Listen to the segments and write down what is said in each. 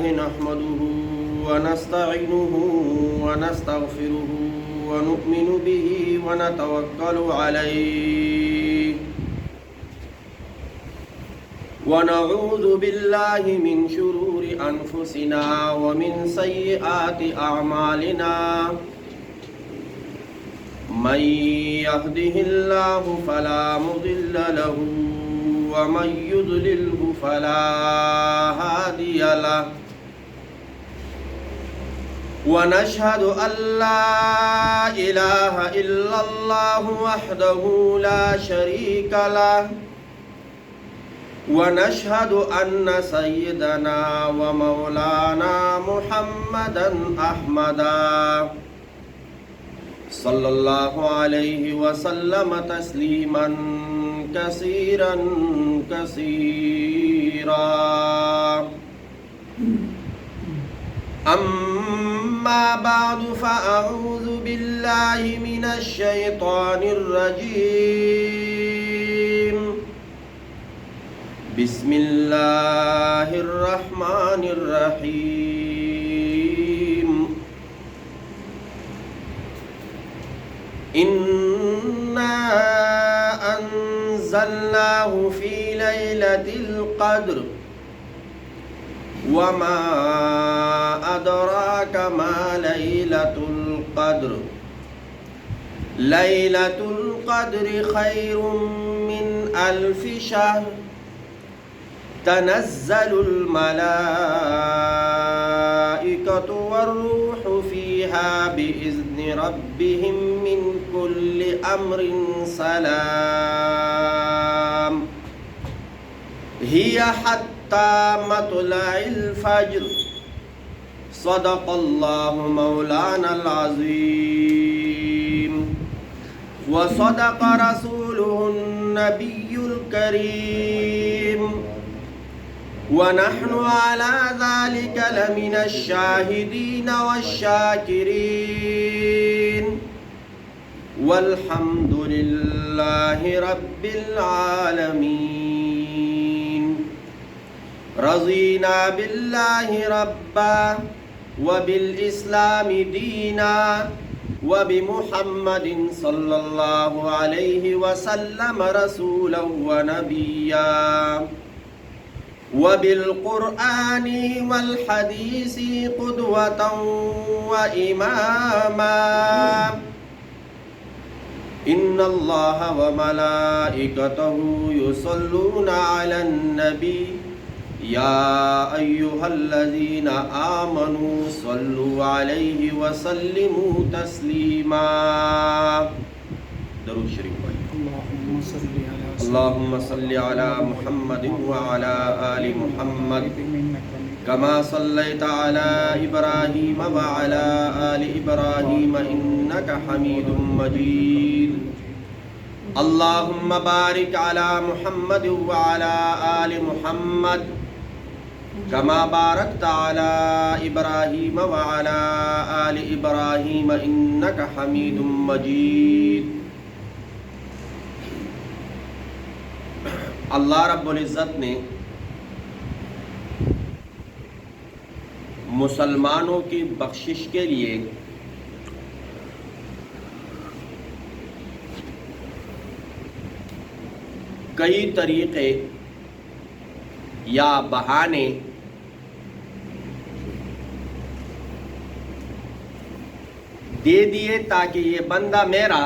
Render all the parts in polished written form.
نحمده ونستعينه ونستغفره ونؤمن به ونتوكل عليه ونعوذ بالله من شرور أنفسنا ومن سيئات أعمالنا من يهده الله فلا مضل له ومن يضلله فلا هادي له ونشهد أن لا إله إلا الله وحده لا شريك له ونشهد أن سيدنا ومولانا محمدا أحمدا صلى الله عليه وسلم تسليما كثيرا كثيرا أما بعد فأعوذ بالله من الشيطان الرجيم بسم الله الرحمن الرحيم إنا أنزلناه في ليلة القدر وما أدراك ما ليلة القدر ليلة القدر خير من ألف شهر تنزل الملائكة والروح فيها بإذن ربهم من كل أمر سلام هي حتى مطلع الفجر صدق الله مولانا العظيم وصدق رسوله النبي الكريم ونحن على ذلك لمن الشاهدين والشاكرين والحمد لله رب العالمين رضينا بالله ربا وبالإسلام دينا وبمحمد صلى الله عليه وسلم رسولا ونبيا وبالقرآن والحديث قدوة وإماما إن الله وملائكته يصلون على النبي يا أيها الذين آمنوا صلوا عليه وسلموا تسليما درود شریف اللهم صل على محمد وعلى آل محمد كما صليت على إبراهيم وعلى آل إبراهيم إنك حميد مجيد اللهم بارك على محمد وعلى آل محمد كما باركت على إبراهيم وعلى آل إبراهيم إنك حميد مجيد اللہ رب العزت نے مسلمانوں کی بخشش کے لیے کئی طریقے یا بہانے دے دیے تاکہ یہ بندہ میرا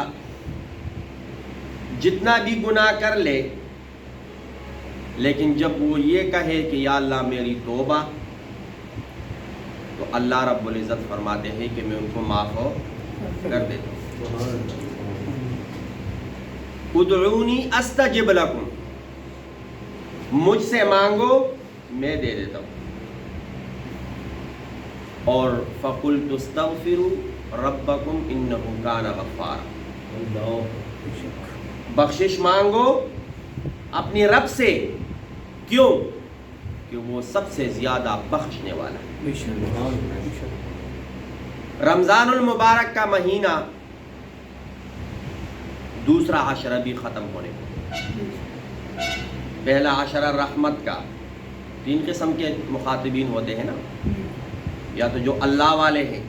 جتنا بھی گناہ کر لے لیکن جب وہ یہ کہے کہ یا اللہ میری توبہ تو اللہ رب العزت فرماتے ہیں کہ میں ان کو معاف کر دیتا ہوں ادعونی استجب لکم مجھ سے مانگو میں دے دیتا ہوں اور فقلت استغفروا ربکم انہ کان غفارا بخشش مانگو اپنی رب سے کیوں کہ وہ سب سے زیادہ بخشنے والا ہے رمضان المبارک کا مہینہ دوسرا عشرہ بھی ختم ہونے کو پہلا عشرہ رحمت کا تین قسم کے مخاطبین ہوتے ہیں نا، یا تو جو اللہ والے ہیں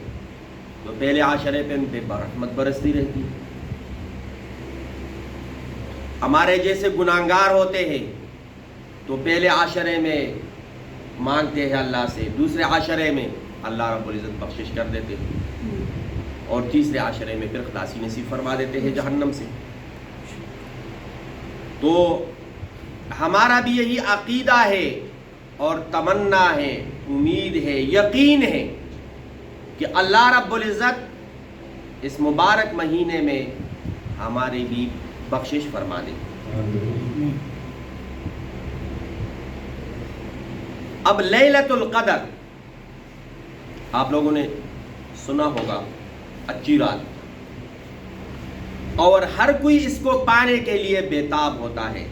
تو پہلے عاشرے پہ ان پہ رحمت برستی رہتی ہے، ہمارے جیسے گناہگار ہوتے ہیں تو پہلے عاشرے میں مانگتے ہیں اللہ سے، دوسرے عاشرے میں اللہ رب العزت بخشش کر دیتے ہیں، اور تیسرے عاشرے میں پھر خلاصی نصیب فرما دیتے ہیں جہنم سے۔ تو ہمارا بھی یہی عقیدہ ہے اور تمنا ہے، امید ہے، یقین ہے کہ اللہ رب العزت اس مبارک مہینے میں ہماری بھی بخشش فرما دے۔ اب لیلۃ القدر آپ لوگوں نے سنا ہوگا، اچھی رات، اور ہر کوئی اس کو پانے کے لیے بےتاب ہوتا ہے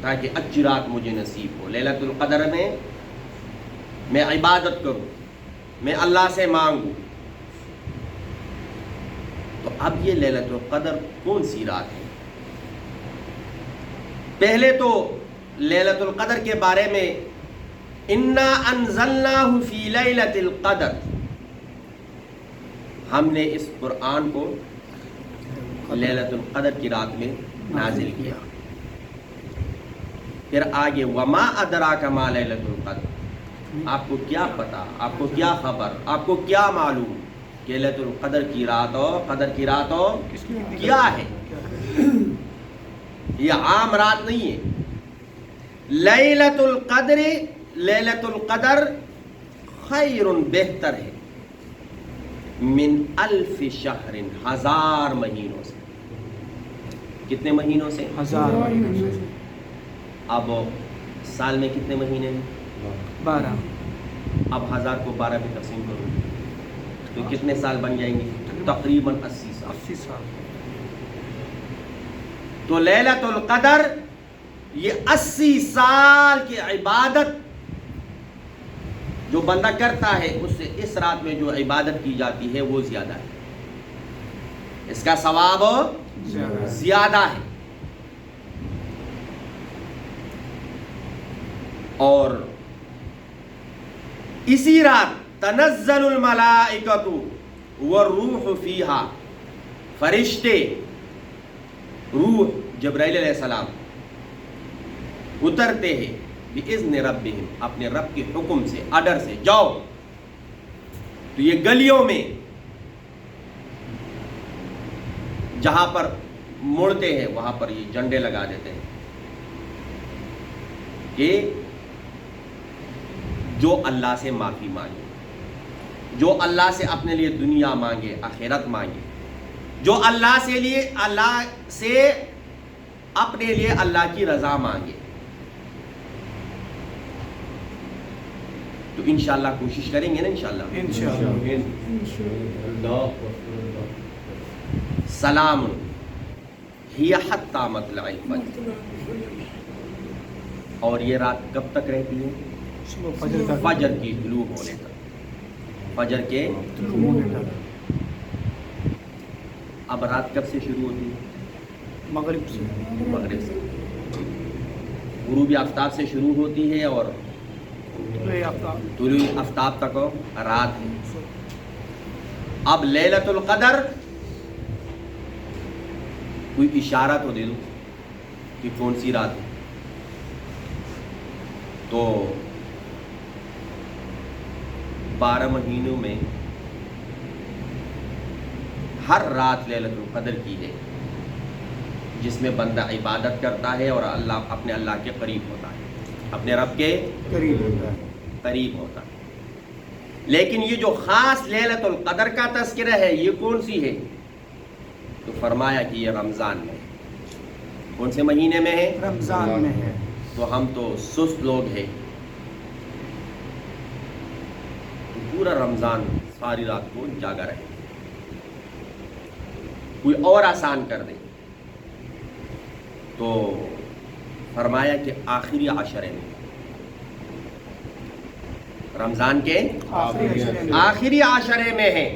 تاکہ اچھی رات مجھے نصیب ہو۔ لیلۃ القدر میں عبادت کروں، میں اللہ سے مانگوں۔ تو اب یہ لیلۃ القدر کون سی رات ہے؟ پہلے تو لیلۃ القدر کے بارے میں انا انزلناہ فی لیلۃ القدر، ہم نے اس قرآن کو لیلۃ القدر کی رات میں نازل کیا۔ پھر آگے وما ادراک ما لیلۃ القدر، آپ کو کیا پتا، آپ کو کیا خبر، آپ کو کیا معلوم کہ لیلۃ القدر کی رات ہو، قدر کی رات ہو کیا ہے؟ یہ عام رات نہیں ہے۔ لیلۃ القدر، لیلۃ القدر خیر، بہتر ہے، من الف شہر، 1000 مہینوں سے۔ کتنے مہینوں سے؟ 1000 مہینوں سے۔ اب سال میں کتنے مہینے ہیں؟ 12۔ اب 1000 کو 12 میں تقسیم کرو تو کتنے سال بن جائیں گے؟ تقریباً 80 سال۔ 80 سال۔ تو لیلۃ القدر یہ 80 سال کی عبادت جو بندہ کرتا ہے اس سے اس رات میں جو عبادت کی جاتی ہے وہ زیادہ ہے، اس کا ثواب زیادہ ہے۔ اور اسی رات تنزل الملائکۃ والروح فیہا، فرشتے، روح جبرائیل علیہ السلام اترتے ہیں بِإِذْنِ رَبِّهِمْ، اپنے رب کے حکم سے، آرڈر سے، جاؤ۔ تو یہ گلیوں میں جہاں پر مڑتے ہیں وہاں پر یہ جھنڈے لگا دیتے ہیں کہ جو اللہ سے معافی مانگے، جو اللہ سے اپنے لیے دنیا مانگے، آخرت مانگے، جو اللہ سے اپنے لیے اللہ کی رضا مانگے، تو انشاءاللہ کوشش کریں گے نا انشاءاللہ۔ سلام ہی حتی مطلع الفجر، اور یہ رات کب تک رہتی ہے؟ فجر کی طلوع ہونے تک، فجر کے اب رات کب سے شروع ہوتی ہے؟ مغرب سے۔ مغرب سے، غروب آفتاب سے شروع ہوتی ہے اور طلوع آفتاب تک رات ہے۔ اب لیلۃ القدر کوئی اشارہ تو دے دو کہ کون سی رات ہے؟ تو 12 مہینوں میں ہر رات لیلۃ القدر کی ہے جس میں بندہ عبادت کرتا ہے اور اپنے اللہ کے قریب ہوتا ہے، اپنے رب کے قریب ہوتا ہے۔ لیکن یہ جو خاص لیلۃ القدر کا تذکرہ ہے یہ کون سی ہے؟ تو فرمایا کہ یہ رمضان میں ہے۔ کون سے مہینے میں ہے؟ رمضان میں ہے۔ تو ہم تو سست لوگ ہیں، تو پورا رمضان ساری رات کو جاگا رہے، کوئی اور آسان کر دے۔ تو فرمایا کہ آخری عشرے میں، رمضان کے آخری عشرے میں ہے،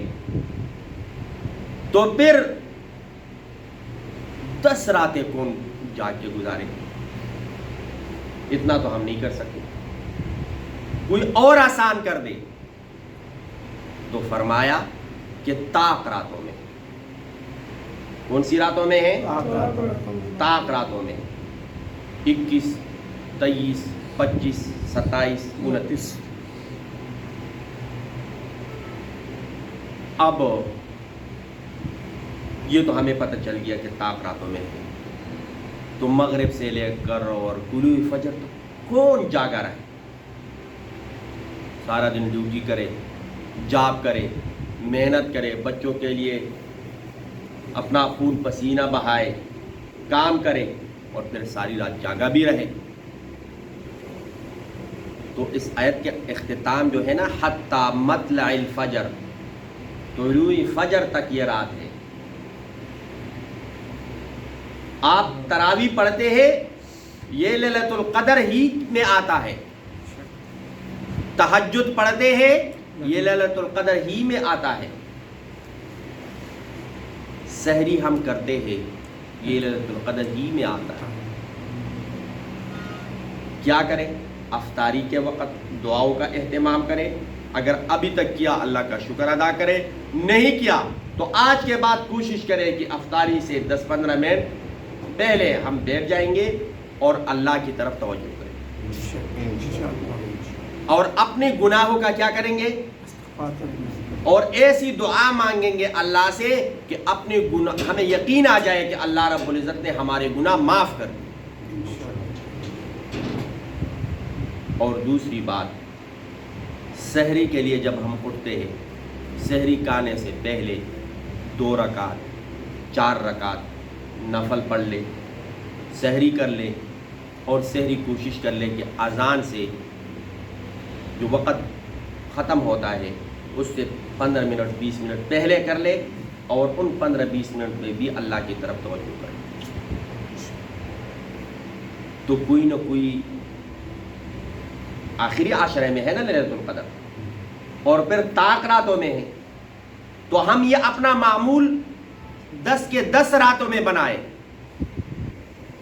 تو پھر 10 راتیں کون جاگ کے گزارے؟ اتنا تو ہم نہیں کر سکتے۔ کوئی اور آسان کر دے تو فرمایا کہ طاق راتوں میں. کون سی راتوں میں ہے؟ طاق راتوں میں. 21 23 25 27 29. اب یہ تو ہمیں پتہ چل گیا کہ طاق راتوں میں ہے. تو مغرب سے لے کر اور طلوع فجر تک کون جاگا رہے؟ سارا دن ڈیوٹی کرے، جاب کرے، محنت کرے، بچوں کے لیے اپنا خون پسینہ بہائے، کام کرے اور پھر ساری رات جاگا بھی رہے. تو اس آیت کے اختتام جو ہے نا، حتی مطلع الفجر، طلوع فجر تک یہ رات ہے. آپ تراویح پڑھتے ہیں، یہ لیلۃ القدر ہی میں آتا ہے. تہجد پڑھتے ہیں، یہ لیلۃ القدر ہی میں آتا ہے. سحری ہم کرتے ہیں، یہ لیلۃ القدر ہی میں آتا ہے. کیا کریں؟ افطاری کے وقت دعاؤں کا اہتمام کریں. اگر ابھی تک کیا اللہ کا شکر ادا کرے، نہیں کیا تو آج کے بعد کوشش کریں کہ افطاری سے 10-15 منٹ پہلے ہم بیٹھ جائیں گے اور اللہ کی طرف توجہ کریں اور اپنے گناہوں کا کیا کریں گے، اور ایسی دعا مانگیں گے اللہ سے کہ اپنے گناہ، ہمیں یقین آ جائے کہ اللہ رب العزت نے ہمارے گناہ معاف کر دیے. اور دوسری بات، سحری کے لیے جب ہم اٹھتے ہیں، سحری کھانے سے پہلے 2 رکعت 4 رکعت نفل پڑھ لے، سحری کر لے. اور سحری کوشش کر لے کہ اذان سے جو وقت ختم ہوتا ہے اس سے 15 منٹ 20 منٹ پہلے کر لے، اور ان 15-20 منٹ میں بھی اللہ کی طرف توجہ کرے. تو کوئی نہ کوئی آخری عشرے میں ہے نا لیلۃ القدر، اور پھر طاق راتوں میں ہے. تو ہم یہ اپنا معمول 10 کے 10 راتوں میں بنائے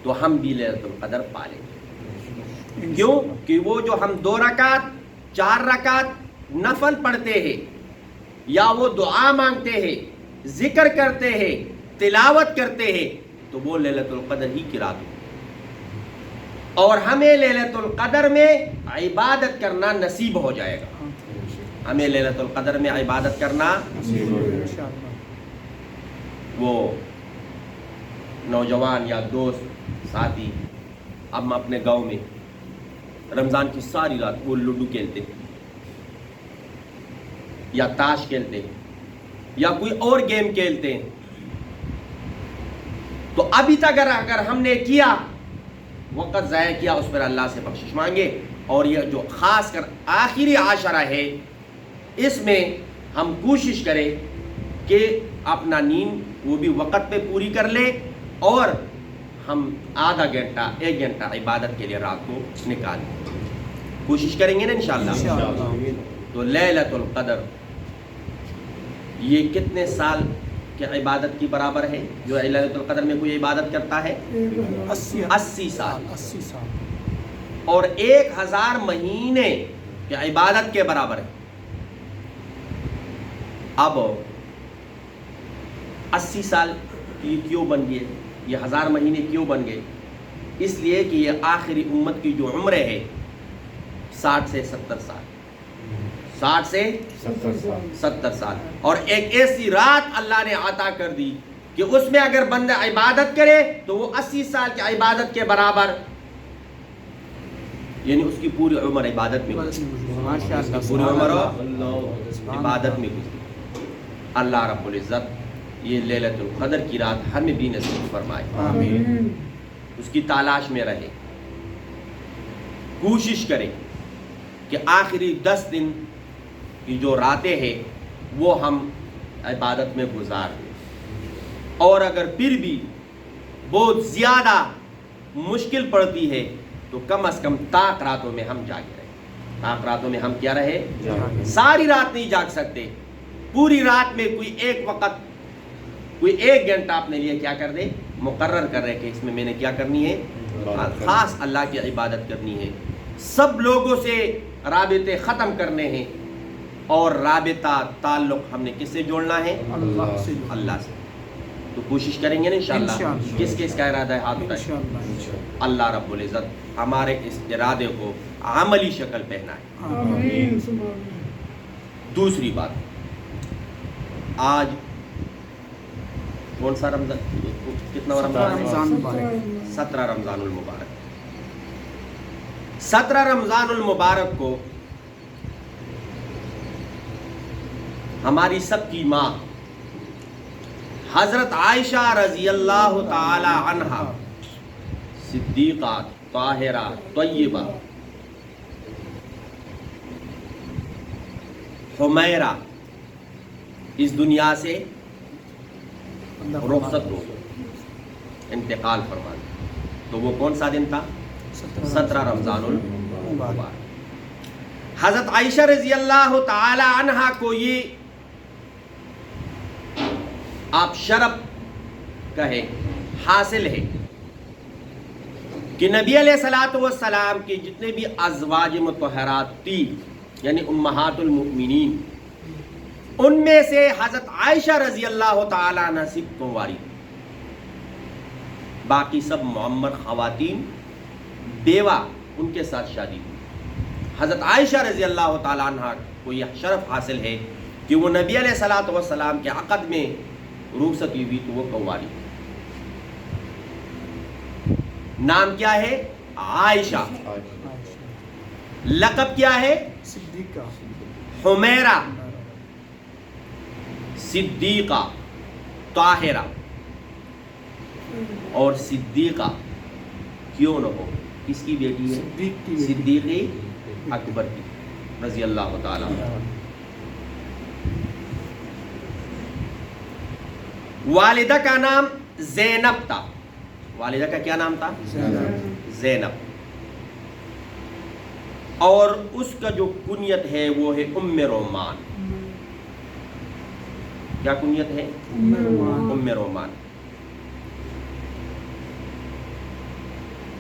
تو ہم بھی لیلۃ القدر پالیں گے. کیوں کہ وہ جو ہم 2 رکعت 4 رکعت نفل پڑھتے ہیں، یا وہ دعا مانگتے ہیں، ذکر کرتے ہیں، تلاوت کرتے ہیں، تو وہ لیلۃ القدر ہی کی رات ہوتی ہے. اور ہمیں لیلۃ القدر میں عبادت کرنا نصیب ہو جائے گا. ہمیں لیلۃ القدر میں عبادت کرنا، وہ نوجوان یا دوست ساتھی، اب ہم اپنے گاؤں میں رمضان کی ساری رات وہ لوڈو کھیلتے یا تاش کھیلتے یا کوئی اور گیم کھیلتے ہیں. تو ابھی تک اگر ہم نے کیا، وقت ضائع کیا، اس پر اللہ سے بخشش مانگے. اور یہ جو خاص کر آخری عشرہ ہے، اس میں ہم کوشش کریں کہ اپنا نیند وہ بھی وقت پہ پوری کر لے، اور ہم آدھا گھنٹہ 1 گھنٹہ عبادت کے لیے رات کو نکالیں. کوشش کریں گے نا انشاءاللہ. تو لیلۃ القدر یہ کتنے سال کہ عبادت کی برابر ہے؟ جو لیلۃ القدر میں کوئی عبادت کرتا ہے 80 سال، اور 1000 مہینے کی عبادت کے برابر ہے. اب 80 سال یہ کیوں بن گئے، یہ 1000 مہینے کیوں بن گئے؟ اس لیے کہ یہ آخری امت کی جو عمر ہے 60 سے 70 سال، 60 سے 70 سال. اور ایک ایسی رات اللہ نے عطا کر دی کہ اس میں اگر بندہ عبادت کرے تو وہ 80 سال کی عبادت کے برابر، یعنی اس کی پوری عمر عبادت میں گزری، پوری عمر عبادت میں گزری. اللہ رب العزت یہ لیلۃ القدر کی رات ہمیں بھی نصیب فرمائے، آمین. اس کی تلاش میں رہے، کوشش کریں کہ آخری 10 دن کی جو راتیں ہیں وہ ہم عبادت میں گزار دیں. اور اگر پھر بھی بہت زیادہ مشکل پڑتی ہے تو کم از کم طاق راتوں میں ہم جاگے رہے. طاق راتوں میں ہم کیا رہے؟ ساری رات نہیں جاگ سکتے، پوری رات میں کوئی ایک وقت، کوئی 1 گھنٹہ اپنے لیے کیا کر دے، مقرر کر رہے کہ اس میں نے کیا کرنی ہے، خاص اللہ کی عبادت کرنی ہے. سب لوگوں سے رابطے ختم کرنے ہیں اور رابطہ تعلق ہم نے کس سے جوڑنا ہے؟ اللہ سے جو اللہ سے. تو کوشش کریں گے نا انشاءاللہ. انشاءاللہ. کس کس کا ارادہ ہے؟ ہاتھ اٹھائیں. انشاءاللہ. اللہ رب العزت ہمارے اس ارادے کو عملی شکل پہنائے. آمین. دوسری بات، آج کون سا رمضان، کتنا رمضان ہے؟ رمضان مبارک. 17 رمضان المبارک. 17 رمضان المبارک کو ہماری سب کی ماں حضرت عائشہ رضی اللہ تعالی عنہا، صدیقہ طاہرہ طیبہ حمیرہ اس دنیا سے رخصت ہو گئی، انتقال فرما دی. تو وہ کون سا دن تھا؟ 17 رمضان المبارک. حضرت عائشہ رضی اللہ تعالی عنہا کو یہ آپ شرف کہے حاصل ہے کہ نبی علیہ الصلوۃ والسلام کی جتنے بھی ازواج مطہرات تھی، یعنی امہات المؤمنین، ان میں سے حضرت عائشہ رضی اللہ تعالی عنہ صرف کنواری، باقی سب معمر خواتین بیوہ ان کے ساتھ شادی ہوئی. حضرت عائشہ رضی اللہ تعالی عنہ کو یہ شرف حاصل ہے کہ وہ نبی علیہ الصلوۃ والسلام کے عقد میں رخصتی ہوئی تو وہ کنواری. نام کیا ہے؟ عائشہ. لقب کیا ہے؟ صدیقہ. حمیرہ، صدیقہ طاہرہ. اور صدیقہ کیوں نہ ہو، کس کی بیٹی ہے؟ صدیق کی بیٹی. صدیق اکبر کی رضی اللہ تعالی عنہ. والدہ کا نام زینب تھا. والدہ کا کیا نام تھا؟ زینب. اور اس کا جو کنیت ہے وہ ہے ام رومان. کیا کنیت ہے؟ ام رومان.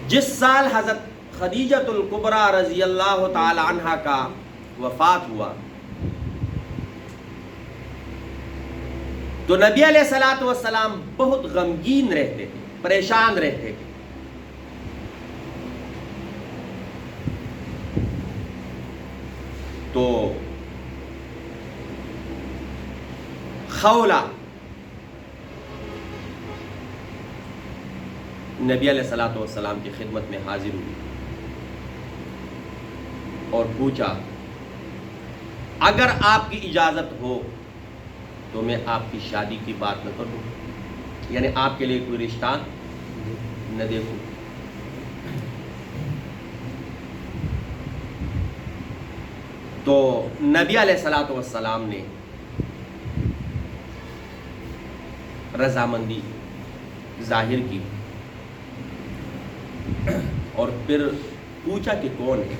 جس سال حضرت خدیجۃ الکبریٰ رضی اللہ تعالی عنہا کا وفات ہوا تو نبی علیہ الصلوۃ والسلام بہت غمگین رہتے تھے، پریشان رہتے تھے. تو خولہ نبی علیہ الصلوۃ والسلام کی خدمت میں حاضر ہوئی اور پوچھا اگر آپ کی اجازت ہو تو میں آپ کی شادی کی بات نہ کروں، یعنی آپ کے لیے کوئی رشتہ نہ دیکھوں. تو نبی علیہ الصلوۃ والسلام نے رضامندی ظاہر کی اور پھر پوچھا کہ کون ہے.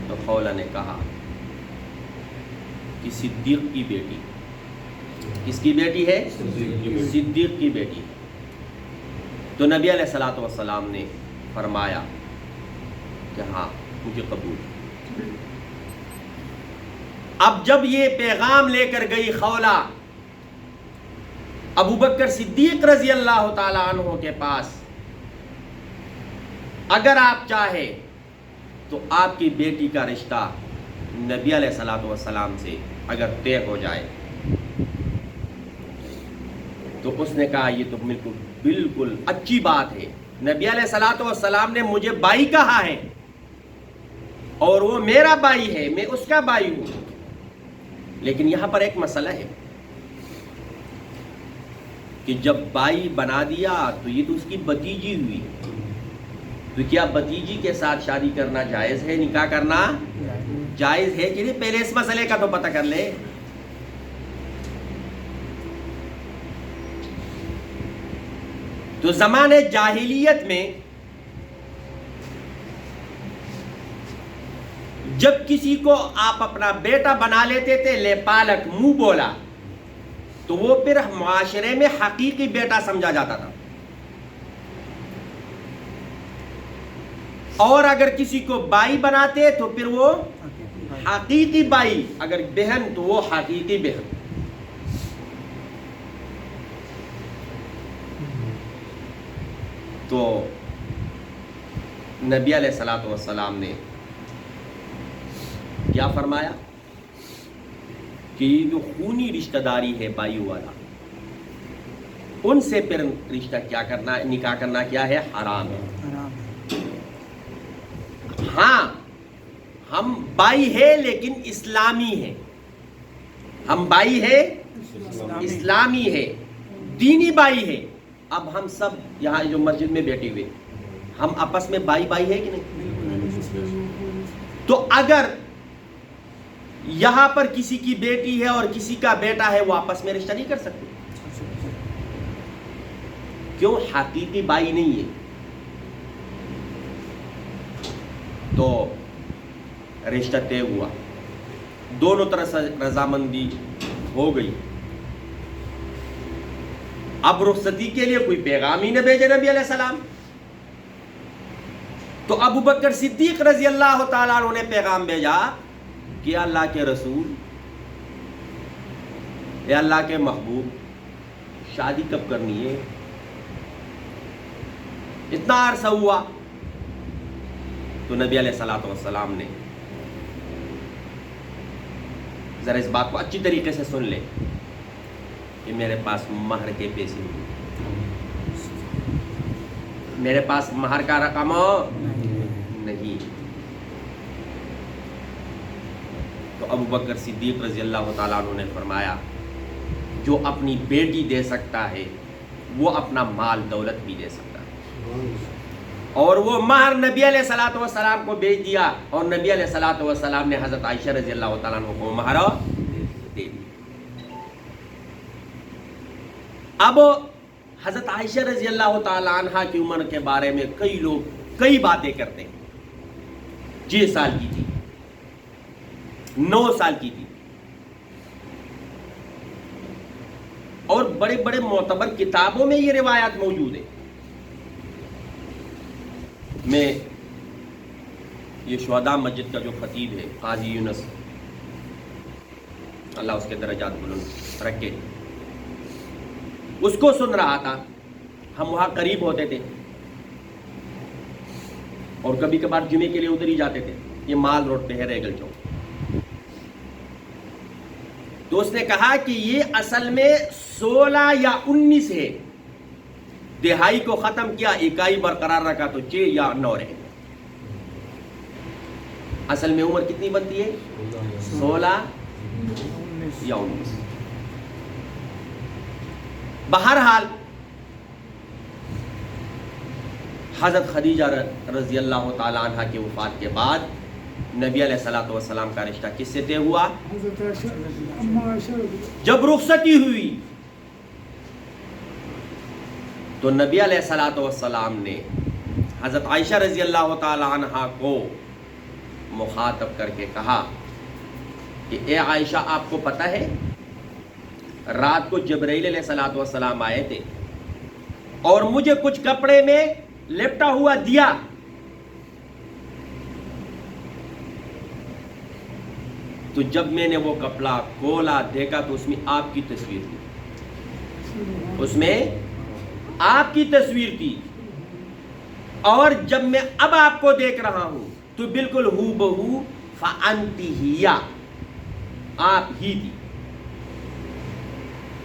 تو خولہ نے کہا کہ صدیق کی بیٹی. کس کی بیٹی ہے؟ صدیق کی بیٹی. تو نبی علیہ الصلوۃ والسلام نے فرمایا کہ ہاں مجھے قبول. اب جب یہ پیغام لے کر گئی خولہ ابو بکر صدیق رضی اللہ تعالی عنہ کے پاس، اگر آپ چاہے تو آپ کی بیٹی کا رشتہ نبی علیہ الصلوۃ والسلام سے اگر طے ہو جائے. تو اس نے کہا یہ تو بالکل اچھی بات ہے. نبی علیہ الصلوۃ والسلام نے مجھے بھائی کہا ہے اور وہ میرا بھائی ہے، میں اس کا بھائی ہوں. لیکن یہاں پر ایک مسئلہ ہے کہ جب بھائی بنا دیا تو یہ تو اس کی بھتیجی ہوئی. تو کیا بھتیجی کے ساتھ شادی کرنا جائز ہے؟ نکاح کرنا جائز ہے کہ نہیں؟ پہلے اس مسئلے کا تو پتہ کر لے. تو زمانے جاہلیت میں جب کسی کو آپ اپنا بیٹا بنا لیتے تھے، لے پالک منہ بولا، تو وہ پھر معاشرے میں حقیقی بیٹا سمجھا جاتا تھا. اور اگر کسی کو بائی بناتے تو پھر وہ حقیقی بائی، اگر بہن تو وہ حقیقی بہن. تو نبی علیہ الصلوۃ والسلام نے کیا فرمایا کہ یہ جو خونی رشتہ داری ہے بائی والا، ان سے پھر رشتہ کیا کرنا، نکاح کرنا کیا ہے، حرام ہے. ہاں ہم بائی ہے لیکن اسلامی ہے، ہم بائی ہے اسلامی ہے، دینی بائی ہے. اب ہم سب یہاں جو مسجد میں بیٹھے ہوئے ہم آپس میں بائی بائی ہے کہ نہیں؟ تو اگر یہاں پر کسی کی بیٹی ہے اور کسی کا بیٹا ہے، وہ آپس میں رشتہ نہیں کر سکتے. کیوں؟ حقیقی بائی نہیں ہے. تو رشتہ طے ہوا، دونوں طرف سے رضامندی ہو گئی. اب رخصتی کے لیے کوئی پیغام ہی نہ بھیجے نبی علیہ السلام، تو ابو بکر صدیق رضی اللہ تعالیٰ عنہ نے پیغام بھیجا کہ اللہ کے رسول، اے اللہ کے محبوب، شادی کب کرنی ہے؟ اتنا عرصہ ہوا. تو نبی علیہ الصلوۃ والسلام نے، ذرا اس بات کو اچھی طریقے سے سن لے کہ میرے پاس مہر کے پیسے میرے پاس مہر کا رقم نہیں. تو ابو بکر صدیق رضی اللہ تعالیٰ عنہ نے فرمایا جو اپنی بیٹی دے سکتا ہے وہ اپنا مال دولت بھی دے سکتا ہے. اور وہ مہر نبی علیہ الصلوۃ والسلام کو بھیج دیا، اور نبی علیہ الصلوۃ والسلام نے حضرت عائشہ رضی اللہ تعالیٰ عنہ کو مہر دے دی. اب حضرت عائشہ رضی اللہ تعالیٰ عنہ کی عمر کے بارے میں کئی لوگ کئی باتیں کرتے ہیں. 6 سال کی تھی، 9 سال کی تھی، اور بڑے بڑے معتبر کتابوں میں یہ روایات موجود ہے. میں یہ شہداء مسجد کا جو خطیب ہے قاضی یونس، اللہ اس کے درجات بلند رکھے، اس کو سن رہا تھا. ہم وہاں قریب ہوتے تھے اور کبھی کبھار جمعے کے لیے ادھر ہی جاتے تھے. یہ مال روڈ پہ ہے، ریگل چوک. تو اس نے کہا کہ یہ اصل میں 16 یا 19 ہے، دہائی کو ختم کیا، اکائی برقرار رکھا تو 6 یا 9 رہے. اصل میں عمر کتنی بنتی ہے؟ 16 یا 19. بہرحال حضرت خدیجہ رضی اللہ تعالی عنہ کی وفات کے بعد نبی علیہ الصلوۃ والسلام کا رشتہ کس سے طے ہوا؟ جب رخصتی ہوئی تو نبی علیہ الصلوۃ والسلام نے حضرت عائشہ رضی اللہ تعالی عنہ کو مخاطب کر کے کہا کہ اے عائشہ، آپ کو پتہ ہے رات کو جبرائیل علیہ الصلوۃ والسلام آئے تھے اور مجھے کچھ کپڑے میں لپٹا ہوا دیا، تو جب میں نے وہ کپڑا کھولا دیکھا تو اس میں آپ کی تصویر تھی، اس میں آپ کی تصویر تھی. اور جب میں اب آپ کو دیکھ رہا ہوں تو بالکل ہو بہو فانتی ہیا، آپ ہی تھی.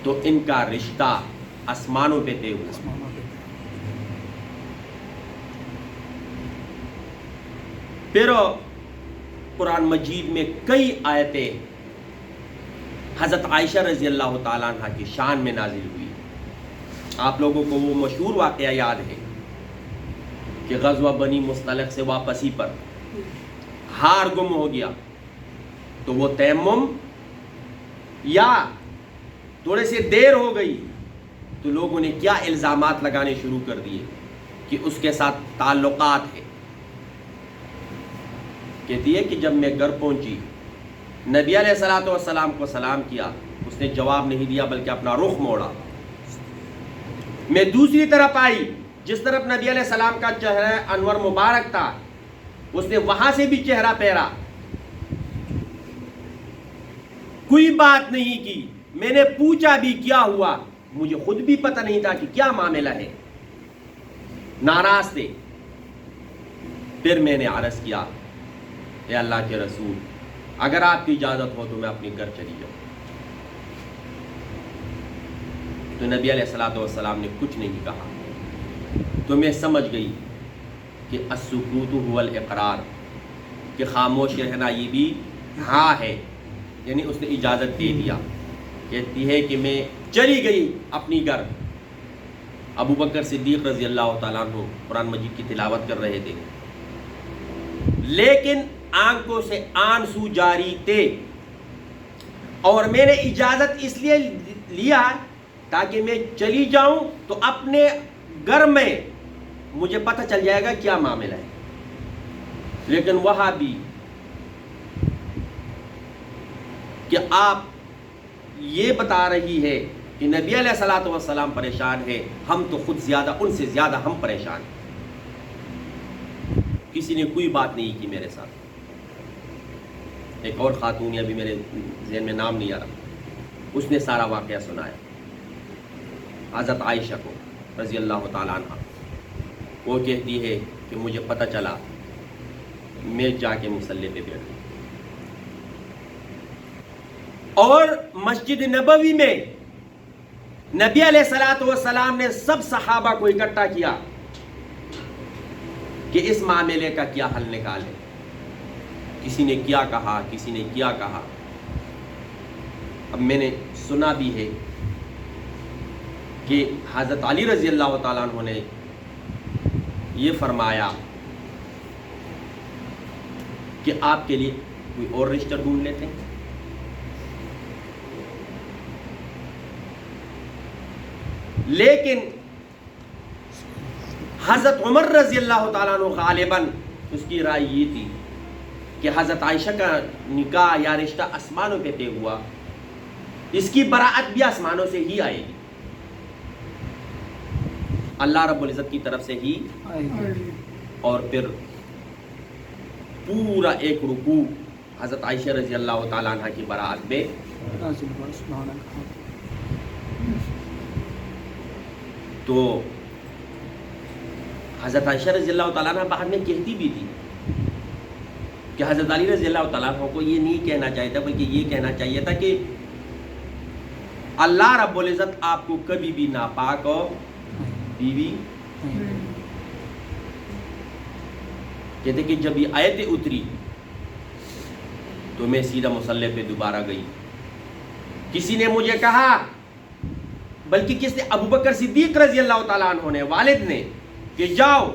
تو ان کا رشتہ آسمانوں پہ طے ہوا. پھر قرآن مجید میں کئی آیتیں حضرت عائشہ رضی اللہ تعالیٰ عنہ کی شان میں نازل ہوئی. آپ لوگوں کو وہ مشہور واقعہ یاد ہے کہ غزوہ بنی مصطلق سے واپسی پر ہار گم ہو گیا، تو وہ تیمم یا تھوڑے سے دیر ہو گئی تو لوگوں نے کیا الزامات لگانے شروع کر دیے کہ اس کے ساتھ تعلقات ہیں. کہتی ہے کہ جب میں گھر پہنچی، نبی علیہ الصلوۃ والسلام کو سلام کیا، اس نے جواب نہیں دیا بلکہ اپنا رخ موڑا. میں دوسری طرف آئی، جس طرف نبی علیہ السلام کا چہرہ انور مبارک تھا، اس نے وہاں سے بھی چہرہ پھیرا، کوئی بات نہیں کی، میں نے پوچھا بھی کیا ہوا، مجھے خود بھی پتہ نہیں تھا کہ کیا معاملہ ہے، ناراض تھے۔ پھر میں نے عرض کیا اے اللہ کے رسول اگر آپ کی اجازت ہو تو میں اپنے گھر چلی جاؤں۔ تو نبی علیہ الصلوۃ والسلام نے کچھ نہیں کہا، تو میں سمجھ گئی کہ السکوت هو الاقرار، کہ خاموش رہنا یہ بھی ہاں ہے، یعنی اس نے اجازت دے دیا۔ کہتی ہے کہ میں چلی گئی اپنی گھر، ابو بکر صدیق رضی اللہ تعالیٰ عنہ قرآن مجید کی تلاوت کر رہے تھے، لیکن آنکھوں سے آنسو جاری تھے، اور میں نے اجازت اس لیے لیا تاکہ میں چلی جاؤں تو اپنے گھر میں مجھے پتہ چل جائے گا کیا معاملہ ہے۔ لیکن وہاں بھی کہ آپ یہ بتا رہی ہے کہ نبی علیہ الصلوۃ والسلام پریشان ہے، ہم تو خود زیادہ، ان سے زیادہ ہم پریشان ہیں۔ کسی نے کوئی بات نہیں کی میرے ساتھ۔ ایک اور خاتون، ابھی میرے ذہن میں نام نہیں آ رہا، اس نے سارا واقعہ سنایا حضرت عائشہ کو رضی اللہ تعالیٰ عنہ۔ وہ کہتی ہے کہ مجھے پتہ چلا، میں جا کے مصلی پہ بیٹھ گئی، اور مسجد نبوی میں نبی علیہ الصلوۃ والسلام نے سب صحابہ کو اکٹھا کیا کہ اس معاملے کا کیا حل نکالے۔ کسی نے کیا کہا، کسی نے کیا کہا۔ اب میں نے سنا بھی ہے کہ حضرت علی رضی اللہ تعالیٰ عنہ نے یہ فرمایا کہ آپ کے لیے کوئی اور رشتہ ڈھونڈ لیتے ہیں۔ لیکن حضرت عمر رضی اللہ تعالیٰ عنہ غالباً اس کی رائے یہ تھی کہ حضرت عائشہ کا نکاح یا رشتہ آسمانوں پہ طے ہوا، اس کی براءت بھی آسمانوں سے ہی آئے گی، اللہ رب العزت کی طرف سے ہی، اور پھر پورا ایک رکوع حضرت عائشہ رضی اللہ تعالیٰ عنہ کی براءت میں۔ تو حضرت عائشہ رضی اللہ تعالیٰ عنہ بعد میں کہتی بھی تھی کہ حضرت علی رضی اللہ تعالیٰ عنہ کو یہ نہیں کہنا چاہیے تھا، بلکہ یہ کہنا چاہیے تھا کہ اللہ رب العزت آپ کو کبھی بھی ناپاک اور بیوی۔ کہتے کہ جب یہ آیت اتری تو میں سیدھا مصلی پہ دوبارہ گئی۔ کسی نے مجھے کہا، بلکہ کس نے، ابو بکر صدیق رضی اللہ تعالیٰ عنہ نے، والد نے، کہ جاؤ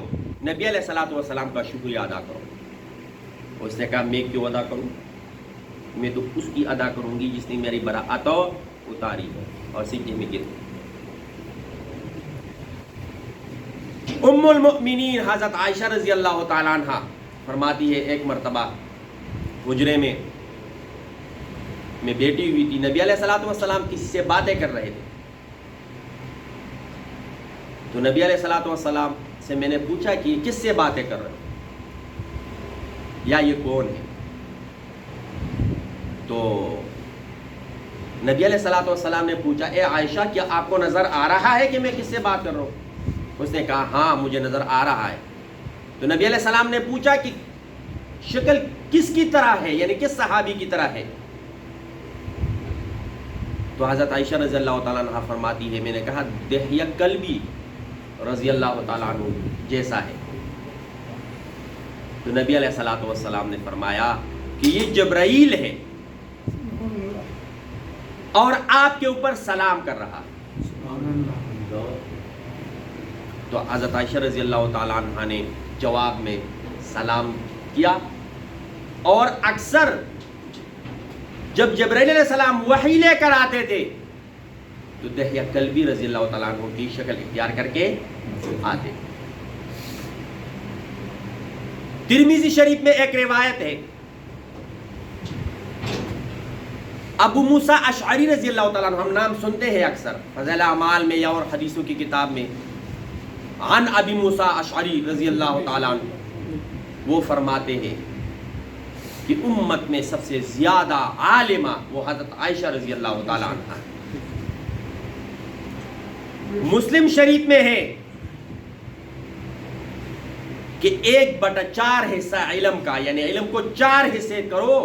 نبی علیہ الصلوۃ والسلام کا شکریہ ادا کرو۔ اس نے کہا میں کیوں ادا کروں، میں تو اس کی ادا کروں گی جس نے میری براءت اتاری ہے، اور سجدے میں گر گئی۔ ام المؤمنین حضرت عائشہ رضی اللہ تعالیٰ عنہ فرماتی ہے ایک مرتبہ حجرے میں بیٹھی ہوئی تھی، نبی علیہ الصلوۃ والسلام کسی سے باتیں کر رہے تھے، تو نبی علیہ الصلوۃ والسلام سے میں نے پوچھا کہ یہ کس سے باتیں کر رہے ہو، یا یہ کون ہے؟ تو نبی علیہ الصلوۃ والسلام نے پوچھا اے عائشہ کیا آپ کو نظر آ رہا ہے کہ میں کس سے بات کر رہا ہوں؟ اس نے کہا ہاں مجھے نظر آ رہا ہے۔ تو نبی علیہ السلام نے پوچھا کہ شکل کس کی طرح ہے، یعنی کس صحابی کی طرح ہے؟ تو حضرت عائشہ رضی اللہ تعالیٰ عنہ فرماتی ہے میں نے کہا دحیہ کلبی رضی اللہ تعالیٰ عنہ جیسا ہے۔ تو نبی علیہ الصلوۃ والسلام نے فرمایا کہ یہ جبرائیل ہے اور آپ کے اوپر سلام کر رہا ہے۔ تو حضرت عائشہ رضی اللہ تعالیٰ عنہ نے جواب میں سلام کیا، اور اکثر جب جبرائیل علیہ السلام وحی لے کر آتے تھے تو دحیہ کلبی رضی اللہ تعالیٰ عنہ کی شکل اختیار کر کے آتے۔ ترمذی شریف میں ایک روایت ہے، ابو موسیٰ اشعری رضی اللہ تعالیٰ عنہ، ہم نام سنتے ہیں اکثر فضائل اعمال میں یا اور حدیثوں کی کتاب میں، عن ابی موسیٰ اشعری رضی اللہ تعالیٰ عنہ، وہ فرماتے ہیں کہ امت میں سب سے زیادہ عالمہ وہ حضرت عائشہ رضی اللہ تعالیٰ عنہ ہے۔ مسلم شریف میں ہے کہ 1/4 حصہ علم کا، یعنی علم کو 4 حصے کرو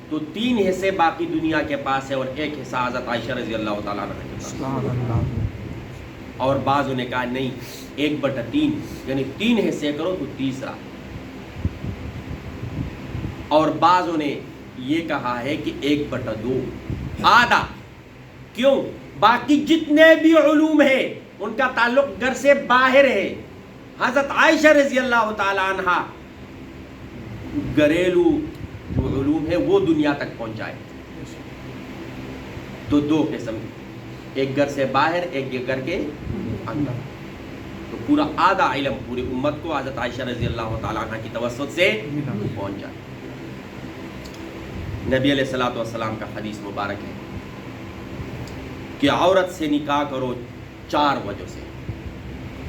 تو 3 حصے باقی دنیا کے پاس ہے اور 1 حصہ حضرت عائشہ رضی اللہ تعالیٰ عنہ کے پاس۔ اور بعضوں نے کہا نہیں 1/3 یعنی 3 حصے کرو تو تیسرا، اور بعضوں نے یہ کہا ہے کہ 1/2 آدھا۔ کیوں؟ باقی جتنے بھی علوم ہیں ان کا تعلق گھر سے باہر ہے، حضرت عائشہ رضی اللہ تعالی عنہ گھریلو جو علوم ہے وہ دنیا تک پہنچائے۔ تو 2 قسم، ایک گھر سے باہر، ایک گھر کے اندر۔ تو پورا آدھا علم پوری امت کو حضرت عائشہ رضی اللہ تعالی عنہ کی توسط سے پہنچ جائے۔ نبی علیہ الصلوۃ والسلام کا حدیث مبارک ہے کہ عورت سے نکاح کرو 4 وجہ سے۔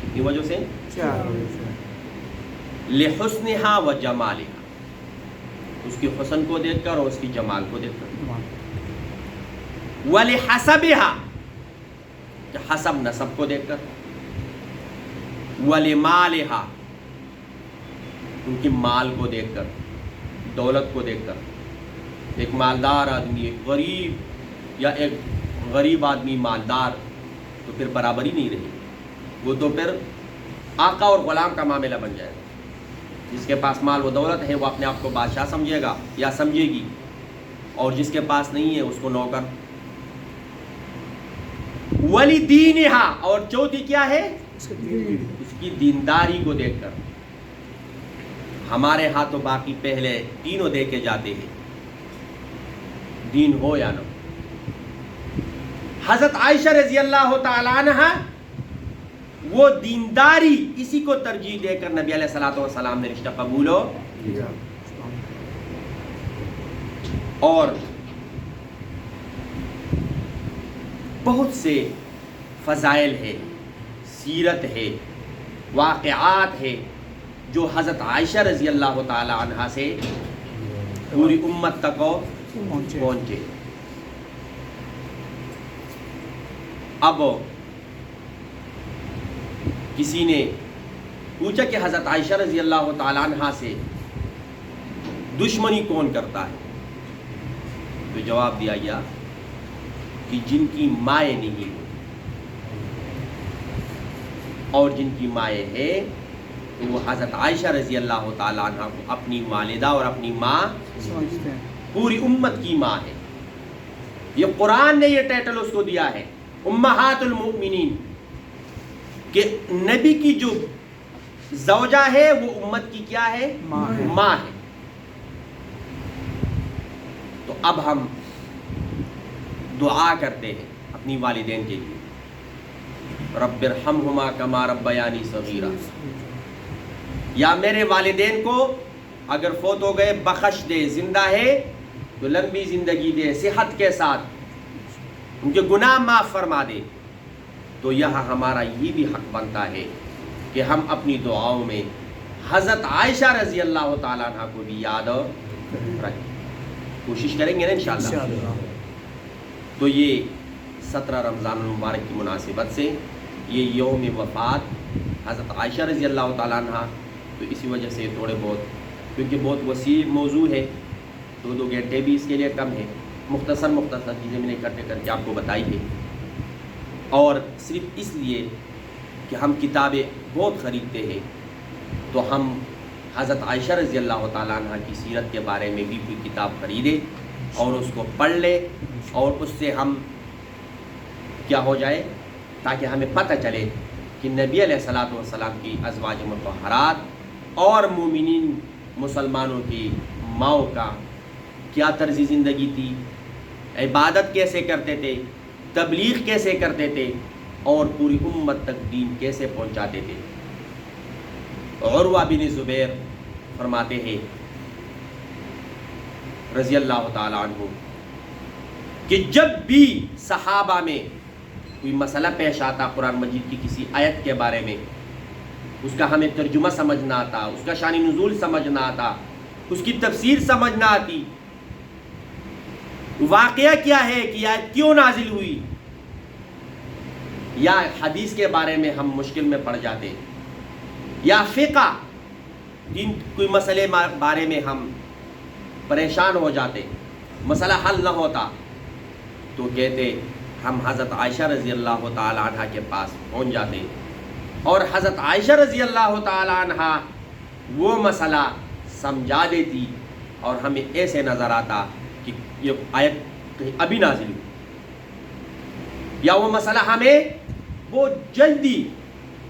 کتنی وجہ سے؟ 4 وجہ سے۔ لحسنها و جمالها، اس کی حسن کو دیکھ کر اور اس کی جمال کو دیکھ کر۔ ولحسبها، کہ حسب نسب کو دیکھ کر۔ ولمالها، ان کی مال کو دیکھ کر، دولت کو دیکھ کر۔ ایک مالدار آدمی ایک غریب، یا ایک غریب آدمی مالدار، تو پھر برابری نہیں رہی، وہ تو پھر آقا اور غلام کا معاملہ بن جائے گا۔ جس کے پاس مال و دولت ہے وہ اپنے آپ کو بادشاہ سمجھے گا یا سمجھے گی، اور جس کے پاس نہیں ہے اس کو نوکر۔ ولی دینہا، اور چوتھی کیا ہے؟ اس کی دینداری کو دیکھ کر۔ ہمارے ہاں تو باقی پہلے تینوں دیکھے جاتے ہیں، دین ہو یا نہ۔ حضرت عائشہ رضی اللہ تعالی عنہ وہ دینداری، اسی کو ترجیح دے کر نبی علیہ الصلوۃ والسلام نے رشتہ قبول ہو۔ اور بہت سے فضائل ہے، سیرت ہے، واقعات ہے جو حضرت عائشہ رضی اللہ تعالی عنہ سے پوری امت تک پہنچے۔ اب کسی نے پوچھا کہ حضرت عائشہ رضی اللہ تعالی عنہ سے دشمنی کون کرتا ہے؟ تو جواب دیا گیا کہ جن کی مائیں نہیں اور جن کی مائیں ہے تو وہ حضرت عائشہ رضی اللہ تعالی عنہ کو اپنی والدہ اور اپنی ماں سمجھتے ہیں، پوری امت کی ماں ہے۔ یہ قرآن نے یہ ٹائٹل اس کو دیا ہے امہات المؤمنین، کہ نبی کی جو زوجہ ہے وہ امت کی کیا ہے؟ ماں ہے۔ تو اب ہم دعا کرتے ہیں اپنی والدین کے لیے، رب ارحمہما کما ربیانی صغیرا، یا میرے والدین کو اگر فوت ہو گئے بخش دے، زندہ ہے تو لمبی زندگی دے صحت کے ساتھ، ان کے گناہ معاف فرما دے۔ تو یہاں ہمارا یہ بھی حق بنتا ہے کہ ہم اپنی دعاؤں میں حضرت عائشہ رضی اللہ تعالیٰ عنہ کو بھی یاد رکھیں، کوشش کریں گے نا انشاءاللہ۔ تو یہ 17 رمضان المبارک کی مناسبت سے یہ یوم وفات حضرت عائشہ رضی اللہ تعالیٰ عنہ، تو اسی وجہ سے تھوڑے بہت، کیونکہ بہت وسیع موضوع ہے، 2 گھنٹے بھی اس کے لیے کم ہے، مختصر چیزیں میں نے اکٹھے کر کے آپ کو بتائی ہے۔ اور صرف اس لیے کہ ہم کتابیں بہت خریدتے ہیں تو ہم حضرت عائشہ رضی اللہ تعالیٰ عنہ کی سیرت کے بارے میں بھی کوئی کتاب خریدے اور اس کو پڑھ لے، اور اس سے ہم کیا ہو جائے، تاکہ ہمیں پتہ چلے کہ نبی علیہ الصلوۃ والسلام کی ازواج مطہرات اور مومنین مسلمانوں کی ماؤں کا کیا طرز زندگی تھی، عبادت کیسے کرتے تھے، تبلیغ کیسے کرتے تھے، اور پوری امت تک دین کیسے پہنچاتے تھے۔ عروہ بن زبیر فرماتے ہیں رضی اللہ تعالی عنہ کہ جب بھی صحابہ میں کوئی مسئلہ پیش آتا قرآن مجید کی کسی آیت کے بارے میں اس کا ہمیں ترجمہ سمجھنا آتا، اس کا شان نزول سمجھنا آتا، اس کی تفسیر سمجھنا آتی، واقعہ کیا ہے کہ آیت کیوں نازل ہوئی، یا حدیث کے بارے میں ہم مشکل میں پڑ جاتے، یا فقہ دین کوئی مسئلے بارے میں ہم پریشان ہو جاتے، مسئلہ حل نہ ہوتا، تو کہتے ہم حضرت عائشہ رضی اللہ تعالی عنہ کے پاس پہنچ جاتے، اور حضرت عائشہ رضی اللہ تعالی عنہ وہ مسئلہ سمجھا دیتی، اور ہمیں ایسے نظر آتا کہ یہ آیت کہیں ابھی نازل ہوئی، یا وہ مسئلہ ہمیں بہت جلدی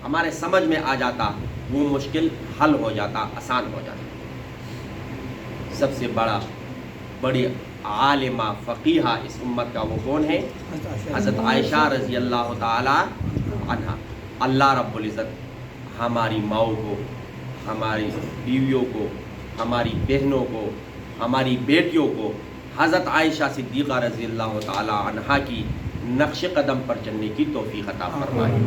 ہمارے سمجھ میں آ جاتا، وہ مشکل حل ہو جاتا، آسان ہو جاتا۔ سب سے بڑی عالمہ فقیہہ اس امت کا وہ کون ہے؟ حضرت عائشہ رضی اللہ تعالی عنہ۔ اللہ رب العزت ہماری ماؤں کو، ہماری بیویوں کو، ہماری بہنوں کو، ہماری بیٹیوں کو حضرت عائشہ صدیقہ رضی اللہ تعالی عنہ کی نقش قدم پر چلنے کی توفیق عطا فرمائے،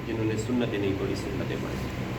جنہوں نے سنت نہیں توڑی سنت مانی۔